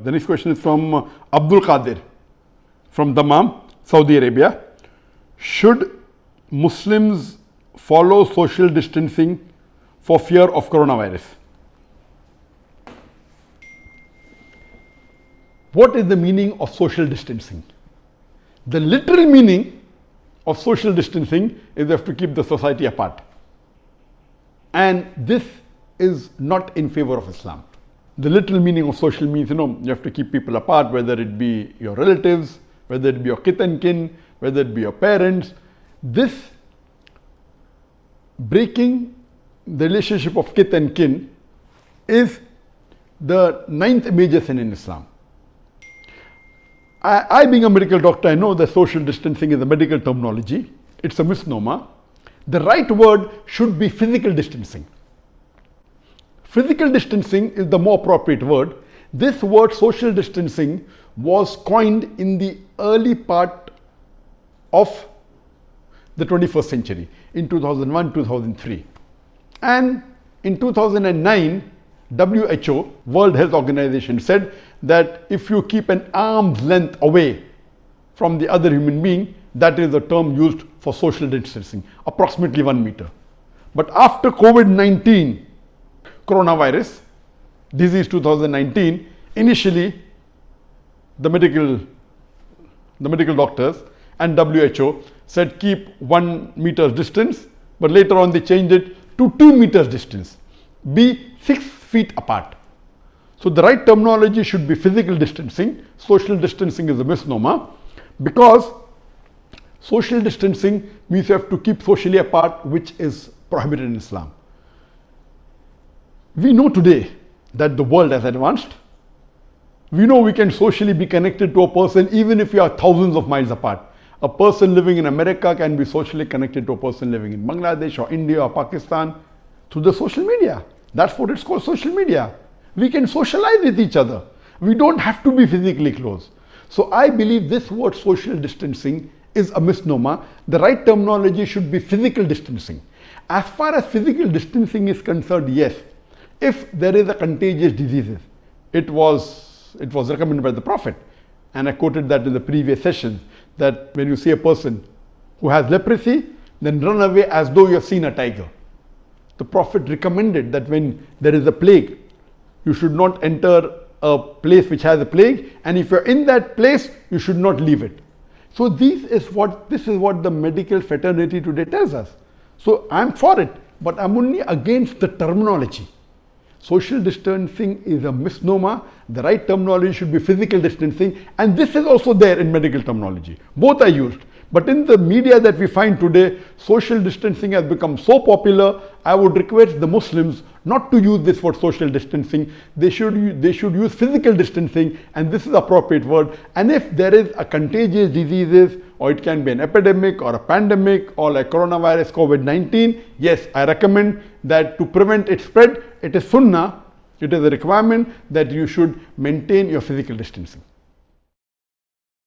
The next question is from Abdul Qadir from Dammam, Saudi Arabia. Should Muslims follow social distancing for fear of coronavirus? What is the meaning of social distancing? The literal meaning of social distancing is you have to keep the society apart. And this is not in favor of Islam. The literal meaning of social means, you have to keep people apart, whether it be your relatives, whether it be your kith and kin, whether it be your parents. This breaking the relationship of kith and kin is the 9th major sin in Islam. I being a medical doctor, I know that social distancing is a medical terminology. It's a misnomer. The right word should be physical distancing. Physical distancing is the more appropriate word. This word social distancing was coined in the early part of the 21st century, in 2001, 2003. And in 2009, WHO, World Health Organization, said that if you keep an arm's length away from the other human being, that is the term used for social distancing, approximately 1 meter. But after COVID-19, coronavirus disease 2019, initially the medical doctors and WHO said keep 1 meter's distance, but later on they changed it to 2 meters distance, be 6 feet apart. So the right terminology should be physical distancing. Social distancing is a misnomer, because social distancing means you have to keep socially apart, which is prohibited in Islam. We know today that the world has advanced. We know we can socially be connected to a person even if we are thousands of miles apart. A person living in America can be socially connected to a person living in Bangladesh or India or Pakistan through the social media. That's what it's called, social media. We can socialize with each other. We don't have to be physically close. So I believe this word social distancing is a misnomer. The right terminology should be physical distancing. As far as physical distancing is concerned, yes, if there is a contagious disease, it was recommended by the Prophet, and I quoted that in the previous session, that when you see a person who has leprosy, then run away as though you have seen a tiger. The Prophet recommended that when there is a plague, you should not enter a place which has a plague, and if you're in that place, you should not leave it. So this is what the medical fraternity today tells us. So I'm for it, but I'm only against the terminology. Social distancing is a misnomer. The right terminology should be physical distancing, and this is also there in medical terminology. Both are used. But in the media that we find today, social distancing has become so popular. I would request the Muslims not to use this word social distancing. They should use physical distancing, and this is the appropriate word. And if there is a contagious disease, or it can be an epidemic or a pandemic or like coronavirus, COVID-19, yes, I recommend that to prevent its spread, it is sunnah, it is a requirement that you should maintain your physical distancing.